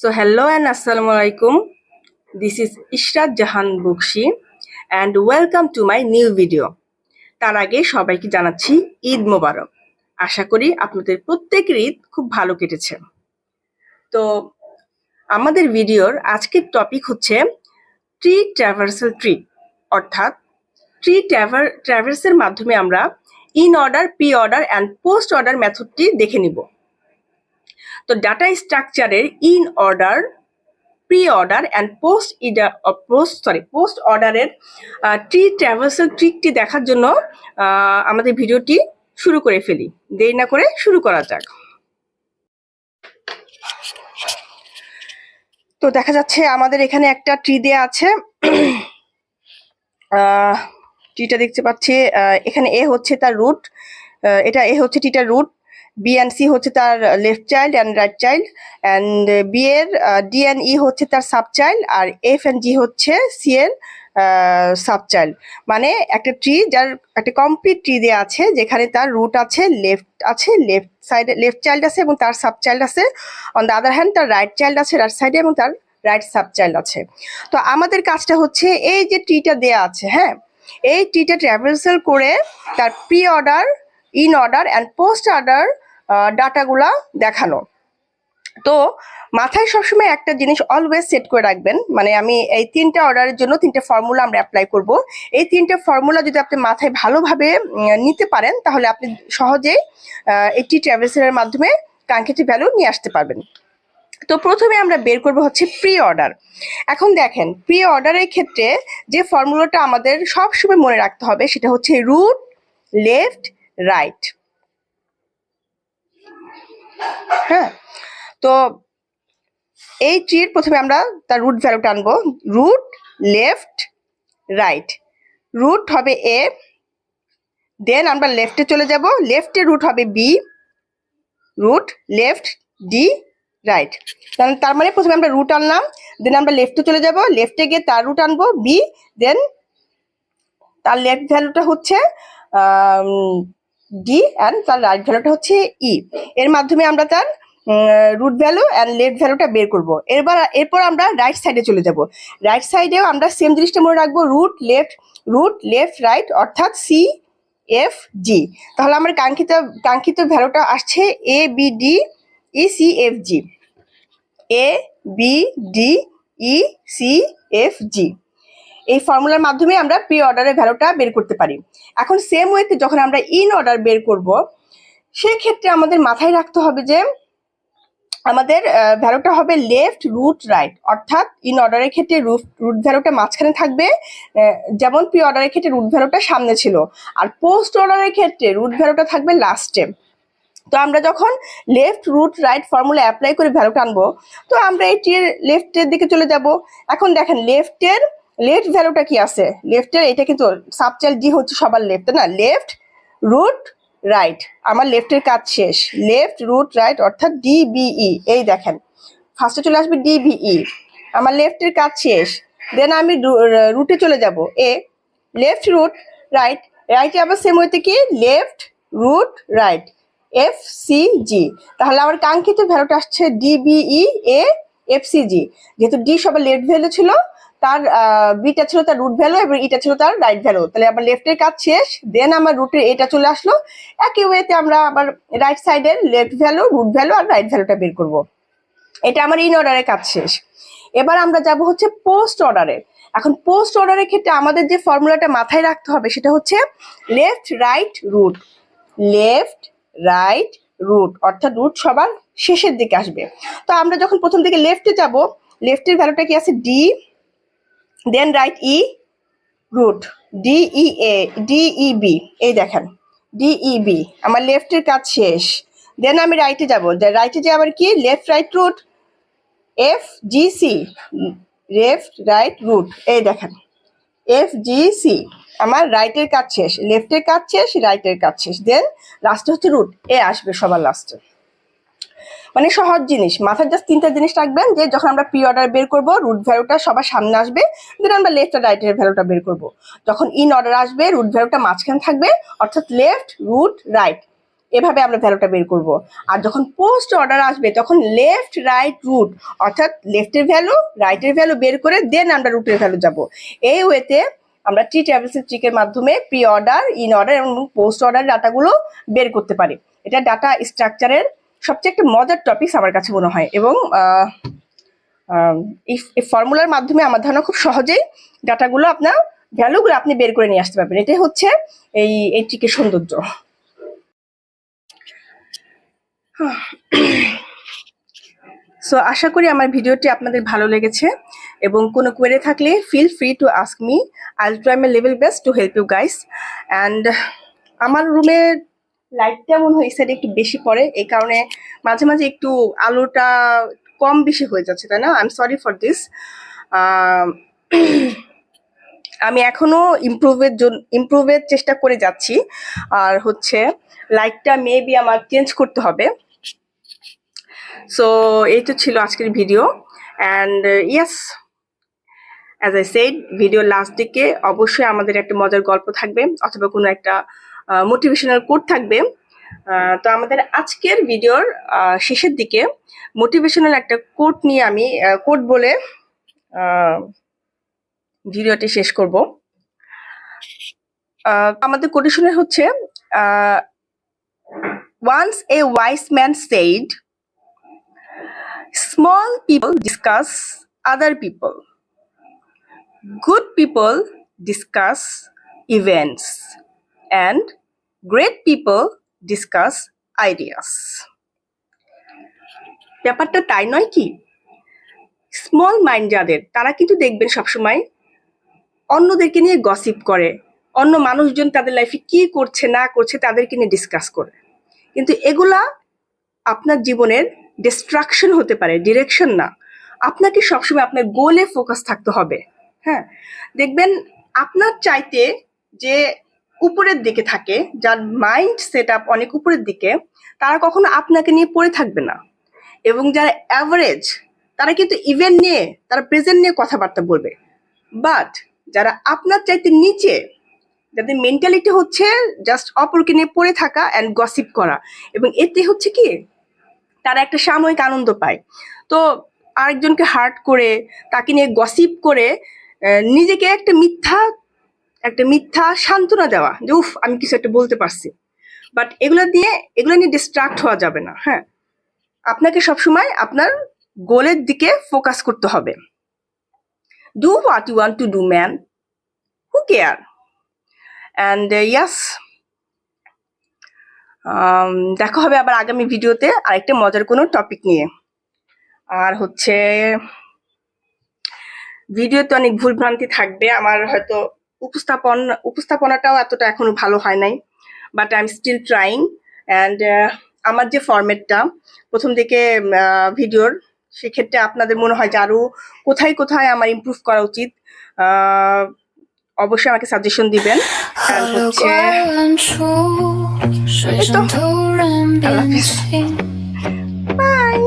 So hello and assalamu alaikum. This is Ishrat Jahan Bukshi and welcome to my new video. তার আগে সবাইকে জানাচ্ছি ঈদ মোবারক। আশা করি আপনাদের প্রত্যেকের ঈদ খুব ভালো কেটেছে। তো আমাদের ভিডিওর আজকের টপিক হচ্ছে ট্রি ট্র্যাভার্সাল ট্রি, অর্থাৎ ট্রি ট্র্যাভার্সের মাধ্যমে আমরা in order, pre order and post order মেথডটি দেখে নিব। তো ডাটা স্ট্রাকচারের in order, pre order and post অর্ডারের ট্রি ট্র্যাভার্সাল ট্রিকটি দেখার জন্য আমাদের ভিডিওটি শুরু করে ফেলি। দেরি না করে শুরু করা যাক। তো দেখা যাচ্ছে আমাদের এখানে একটা ট্রি দেয়া আছে। ট্রিটা দেখতে পাচ্ছি, এখানে এ হচ্ছে তার রুট, এটা এ হচ্ছে ট্রিটার রুট, বি অ্যান্ড সি হচ্ছে তার left child and right child, and B এর ডি অ্যান্ড ই হচ্ছে তার সাব চাইল্ড, আর এফ অ্যান্ড জি হচ্ছে সি এর সাব চাইল্ড। মানে একটা ট্রি যার একটা কমপ্লিট ট্রি দেওয়া আছে, যেখানে তার রুট আছে, লেফট সাইডে লেফট চাইল্ড আছে এবং তার সাব চাইল্ড আছে। অন দ্য আদার হ্যান্ড তার রাইট চাইল্ড আছে রাইট সাইডে এবং তার রাইট সাব চাইল্ড আছে। তো আমাদের কাজটা হচ্ছে এই যে ট্রিটা দেওয়া আছে, হ্যাঁ, এই ট্রিটা ট্র্যাভার্সাল করে তার pre order, in order and post order ডাটাগুলা দেখানো। তো মাথায় সবসময় একটা জিনিস অলওয়েজ সেট করে রাখবেন, মানে আমি এই তিনটা অর্ডারের জন্য তিনটে ফর্মুলা আমরা অ্যাপ্লাই করব। এই তিনটে ফর্মুলা যদি আপনি মাথায় ভালোভাবে নিতে পারেন, তাহলে আপনি সহজেই একটি ট্র্যাভার্সালের মাধ্যমে কাঙ্ক্ষিত ভ্যালু নিয়ে আসতে পারবেন। তো প্রথমে আমরা বের করব হচ্ছে প্রি অর্ডার। এখন দেখেন, প্রি অর্ডারের ক্ষেত্রে যে ফর্মুলাটা আমাদের সবসময় মনে রাখতে হবে সেটা হচ্ছে রুট, লেফট, রাইট। হ্যাঁ, তো এই ট্রির প্রথমে আমরা তার রুট ভ্যালুটা আনবো। Root, left, right. রুট হবে এ, দেন আমরা লেফটে চলে যাব, লেফটে রুট হবে B, root, left, D, right. তার মানে প্রথমে আমরা রুট আনলাম, দেন আমরা লেফটে চলে যাব, লেফটে গিয়ে তার রুট আনবো বি, দেন তার লেফট ভ্যালুটা হচ্ছে ডি অ্যান্ড তার রাইট ভ্যালুটা হচ্ছে ই। এর মাধ্যমে আমরা তার রুট ভ্যালু অ্যান্ড লেফট ভ্যালুটা বের করবো। এরপর আমরা রাইট সাইডে চলে যাব। রাইট সাইডেও আমরা সেম জিনিসটা মনে রাখবো, রুট, লেফট, রাইট, অর্থাৎ সি এফ জি। তাহলে আমার কাঙ্ক্ষিত ভ্যালুটা আসছে A B D E C F G, A B D E C F G. এই ফর্মুলার মাধ্যমে আমরা প্রি অর্ডারের ভ্যালুটা বের করতে পারি। এখন সেম ওয়েতে যখন আমরা ইন অর্ডার বের করব, সেক্ষেত্রে আমাদের মাথায় রাখতে হবে যে আমাদের ভ্যালুটা হবে লেফট, রুট, রাইট, অর্থাৎ ইন অর্ডারের ক্ষেত্রে রুট ভ্যালুটা মাঝখানে থাকবে, যেমন প্রি অর্ডারের ক্ষেত্রে রুট ভ্যালুটা সামনে ছিল, আর পোস্ট অর্ডারের ক্ষেত্রে রুট ভ্যালুটা থাকবে লাস্টে। তো আমরা যখন left, root, right formula apply করে ভ্যালুটা আনবো, তো আমরা এটির লেফটের দিকে চলে যাব। এখন দেখেন লেফট ভ্যালুটা কি আছে, লেফটের এটা কিন্তু সাবচাইল্ড জি হচ্ছে সবার লেফট, না? Left, root, right. আমার লেফটের কাজ শেষ, লেফট, রুট, রাইট, অর্থাৎ ডিবিই। এই দেখেন ফার্স্টে চলে আসবে ডিবিই, আমার লেফটের কাজ শেষ। দেন আমি রুটে চলে যাব, এ, লেফট, রুট, রাইট। রাইটে আবার সেম ওয়েতে কি, left, root, right, F C G. তাহলে আমার কাঙ্ক্ষিত ভ্যালুটা আসছে ডিবিই এ এফ সি জি। যেহেতু ডি সবার লেফট ভ্যালু ছিল, তার বিটা ছিল তার রুট ভ্যালু এবং ইটা ছিল তার রাইট ভ্যালু, তাহলে আমার লেফটের কাজ শেষ। দেন আমার রুটের এটা চলে আসলো। একই ওয়েতে আমরা আবার রাইট সাইডের লেফট ভ্যালু, রুট ভ্যালু আর রাইট ভ্যালুটা বের করব। এটা আমার ইন অর্ডারের কাজ শেষ। এবার আমরা যাব হচ্ছে পোস্ট অর্ডারে। এখন পোস্ট অর্ডারের ক্ষেত্রে আমাদের যে ফর্মুলাটা মাথায় রাখতে হবে সেটা হচ্ছে left, right, root. Left, right, root, অর্থাৎ রুট সবার শেষের দিকে আসবে। তো আমরা যখন প্রথম দিকে লেফটে যাব, লেফটের ভ্যালুটা কি আছে, ডি, দেন রাইট ই, রুট, ডিই বি। এই দেখেন ডিই বি, আমার লেফটের কাজ শেষ। দেন আমি রাইটে যাব, রাইটে যে আবার কি, left, right, root, F G C, left, right, root. এই দেখেন এফ জি সি, আমার রাইটের কাজ শেষ, লেফটের কাজ শেষ, রাইটের কাজ শেষ। দেন লাস্টে হচ্ছে রুট, এ আসবে সবার লাস্টে। মানে সহজ জিনিস, মাথায় জাস্ট তিনটা জিনিস রাখবেন, যে যখন আমরা প্রি অর্ডার বের করব রুট ভ্যালুটা সবার সামনে আসবে, দেন আমরা লেফট আর রাইটের ভ্যালুটা বের করব। যখন ইন অর্ডার আসবে রুট ভ্যালুটা মাঝখানে থাকবে, অর্থাৎ লেফট, রুট, রাইট। এভাবে আমরা ভ্যালুটা বের করব। আর যখন পোস্ট অর্ডার আসবে তখন লেফট রাইট রুট, অর্থাৎ লেফটের ভ্যালু রাইটের ভ্যালু বের করে দেন আমরা রুটের ভ্যালু যাব। এই ওয়েতে আমরা ট্রি টেবিলস ট্রিকের মাধ্যমে প্রি অর্ডার, ইন অর্ডার এবং পোস্ট অর্ডার ডাটাগুলো বের করতে পারি। এটা ডাটা স্ট্রাকচারের সবচেয়ে একটা মজার টপিক আমার কাছে মনে হয়, এবং এই ফর্মুলার মাধ্যমে আমার ধারণা খুব সহজেই ডাটাগুলো আপনার ভ্যালুগুলো আপনি বের করে নিয়ে আসতে পারবেন। এটাই হচ্ছে এই ট্রিকের সৌন্দর্য। সো আশা করি আমার ভিডিওটি আপনাদের ভালো লেগেছে, এবং কোনো কোয়েরি থাকলে feel free to ask me, I will try my level best to help you guys. And আমার রুমের লাইটটা মনে হয় এই সাইডে একটু বেশি পড়ে, এই কারণে মাঝে মাঝে একটু আলোটা কম বেশি হয়ে যাচ্ছে, তাই না? I am sorry for this. আমি এখনো ইমপ্রুভের চেষ্টা করে যাচ্ছি, আর হচ্ছে লাইটটা মেবি আমার চেঞ্জ করতে হবে। সো এই তো ছিল আজকের video. And yes, as I said, video last দিকে অবশ্যই আমাদের একটা মজার গল্প থাকবে অথবা কোনো একটা মোটিভেশনাল কোট থাকবে। তো আমাদের আজকের ভিডিওর শেষের দিকে মোটিভেশনাল একটা কোট নিয়ে আমি কোট বলে ভিডিওটি শেষ করব। আমাদের কোটেশনের হচ্ছে, once a wise man said, small people discuss other people, good people discuss events, and great people discuss ideas. ব্যাপারটা তাই নয় কি? স্মল মাইন্ড যাদের, তারা কিন্তু দেখবেন সবসময় অন্যদেরকে নিয়ে গসিপ করে, অন্য মানুষজন তাদের লাইফে কি করছে না করছে তাদেরকে নিয়ে ডিসকাস করে, কিন্তু এগুলা আপনার জীবনের ডিস্ট্রাকশন হতে পারে, ডিরেকশন না। আপনাকে সবসময় আপনার গোলে ফোকাস থাকতে হবে। হ্যাঁ, দেখবেন আপনার চাইতে যে উপরের দিকে থাকে, যার মাইন্ড সেট আপ অনেক উপরের দিকে, তারা কখনো আপনাকে নিয়ে পড়ে থাকবে না। এবং যারা অ্যাভারেজ, তারা কিন্তু ইভেন্ট নিয়ে, তারা প্রেজেন্ট নিয়ে কথাবার্তা বলবে। বাট যারা আপনার চাইতে নিচে, যাদের মেন্টালিটি হচ্ছে জাস্ট অপরকে নিয়ে পড়ে থাকা অ্যান্ড গসিপ করা, এবং এতে হচ্ছে কি তারা একটা সাময়িক আনন্দ পায়। তো আরেকজনকে হার্ট করে, তাকে নিয়ে গসিপ করে নিজেকে একটা মিথ্যা সান্ত্বনা দেওয়া যে উফ আমি কিছু একটা বলতে পারছি। বাট এগুলো নিয়ে ডিস্ট্রাক্ট হওয়া যাবে না। হ্যাঁ, আপনাকে সবসময় আপনার গোলের দিকে ফোকাস করতে হবে। Do what you want to do man, who care. And yes, দেখা হবে আবার আগামী ভিডিওতে আরেকটা মজার কোনো টপিক নিয়ে। আর হচ্ছে ভিডিওতে অনেক ভুলভ্রান্তি থাকবে, আমার হয়তো উপস্থাপনাটাও এতটা এখনো ভালো হয় নাই, but I am still trying. And আমার যে ফরম্যাটটা প্রথম দিকে ভিডিওর, সেক্ষেত্রে আপনাদের মনে হয় যে আরও কোথায় কোথায় আমার ইমপ্রুভ করা উচিত, অবশ্যই আমাকে সাজেশন দিবেন। হচ্ছে বাই।